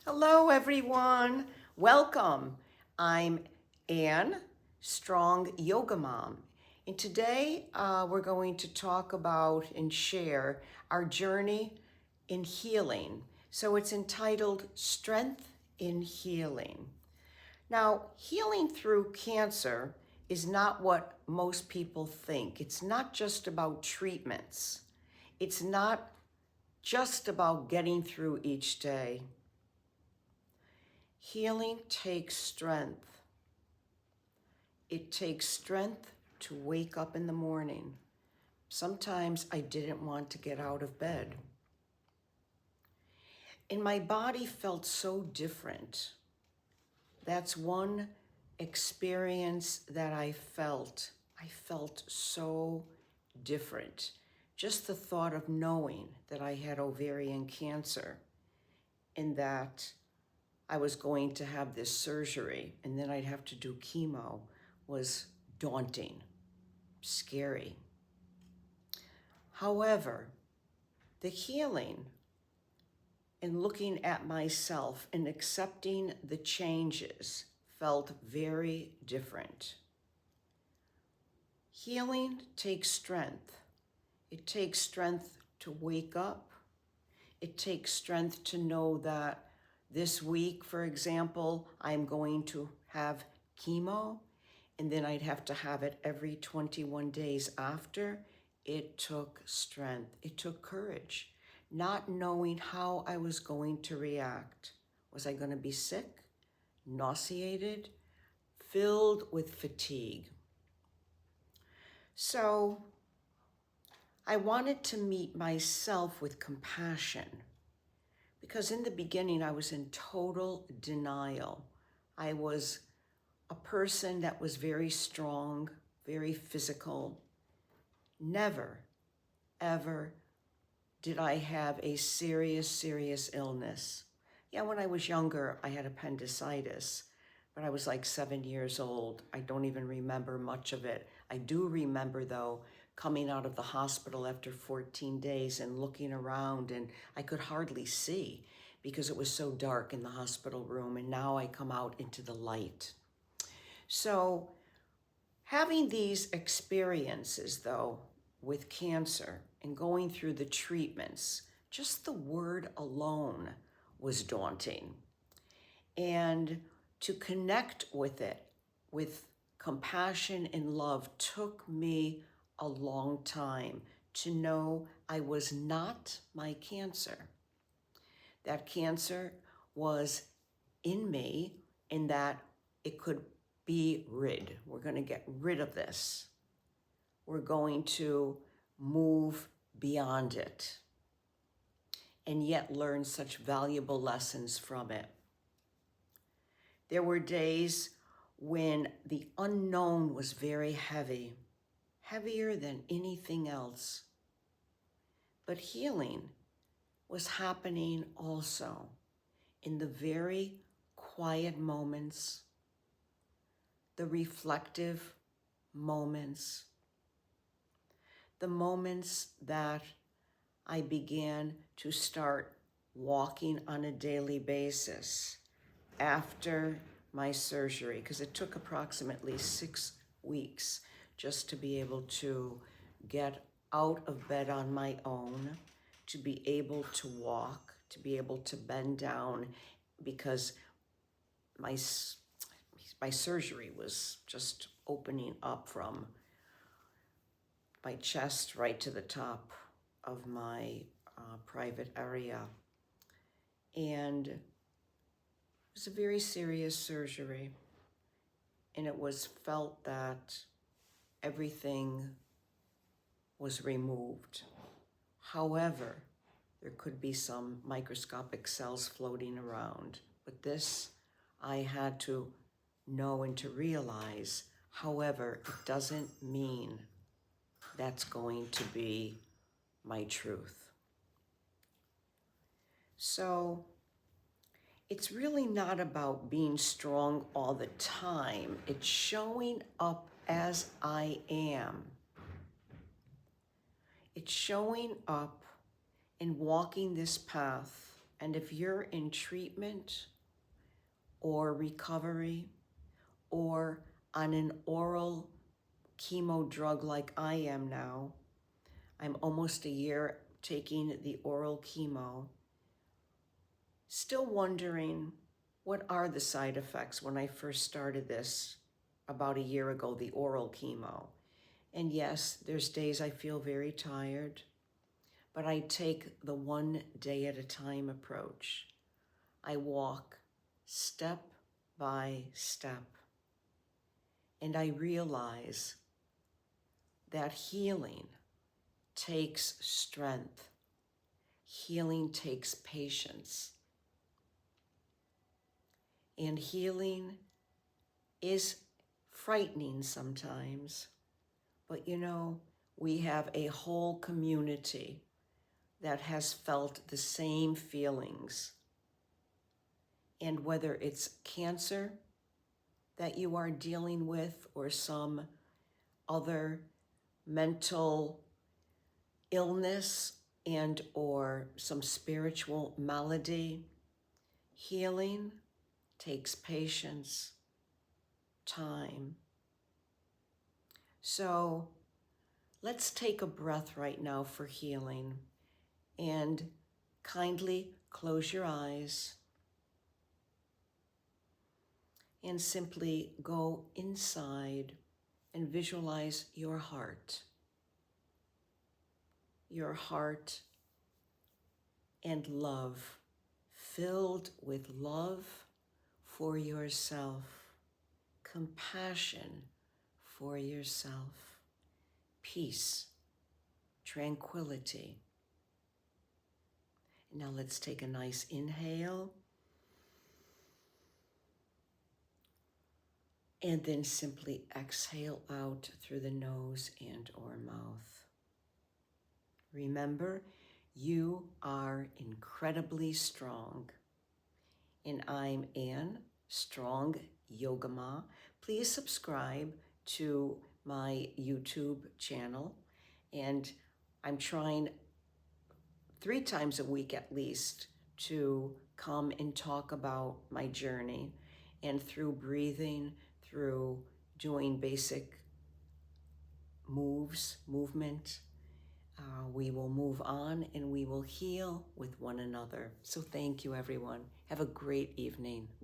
Hello, everyone. Welcome. I'm Anne, Strong Yoga Mom. And today we're going to talk about and share our journey in healing. So it's entitled Strength in Healing. Now, healing through cancer is not what most people think. It's not just about treatments, it's not just about getting through each day. Healing takes strength. It takes strength to wake up in the morning. Sometimes I didn't want to get out of bed. And my body felt so different. That's one experience that I felt. I felt so different. Just the thought of knowing that I had ovarian cancer and that I was going to have this surgery and then I'd have to do chemo was daunting, scary. However, the healing and looking at myself and accepting the changes felt very different. Healing takes strength. It takes strength to wake up. It takes strength to know that this week, for example, I'm going to have chemo, and then I'd have to have it every 21 days after. It took strength. It took courage, not knowing how I was going to react. Was I going to be sick, nauseated, filled with fatigue? So I wanted to meet myself with compassion because in the beginning I was in total denial. I was a person that was very strong, very physical. Never, ever did I have a serious illness. Yeah, when I was younger, I had appendicitis, but I was like 7 years old. I don't even remember much of it. I do remember, though, coming out of the hospital after 14 days and looking around, and I could hardly see because it was so dark in the hospital room, and now I come out into the light. So having these experiences, though, with cancer and going through the treatments, just the word alone was daunting. And to connect with it with compassion and love took me a long time to know I was not my cancer. That cancer was in me and that it could be rid. We're going to get rid of this. We're going to move beyond it and yet learn such valuable lessons from it. There were days when the unknown was very heavy, heavier than anything else. But healing was happening also in the very quiet moments, the reflective moments, the moments that I began to start walking on a daily basis after my surgery, because it took approximately 6 weeks just to be able to get out of bed on my own, to be able to walk, to be able to bend down, because my surgery was just opening up from my chest right to the top of my private area. And it was a very serious surgery. And it was felt that everything was removed. However, there could be some microscopic cells floating around. But this I had to know and to realize. However, it doesn't mean that's going to be my truth. So it's really not about being strong all the time. It's showing up as I am. It's showing up and walking this path And if you're in treatment or recovery or on an oral chemo drug like I am now, I'm almost a year taking the oral chemo, still wondering what are the side effects when I first started this about a year ago, the oral chemo. And yes, there's days I feel very tired, but I take the one day at a time approach. I walk step by step, and I realize that healing takes strength. Healing takes patience. And healing is frightening sometimes, but you know, we have a whole community that has felt the same feelings. And whether it's cancer that you are dealing with or some other mental illness and or some spiritual malady, healing takes patience, time. So let's take a breath right now for healing and kindly close your eyes and simply go inside and visualize your heart and love, filled with love for yourself, compassion for yourself, peace, tranquility. Now let's take a nice inhale and then simply exhale out through the nose and or mouth. Remember, you are incredibly strong. And I'm Anne, Strong Yoga Ma. Please subscribe to my YouTube channel. And I'm trying 3 times a week at least to come and talk about my journey. And through breathing, through doing basic movement, we will move on and we will heal with one another. So thank you, everyone. Have a great evening.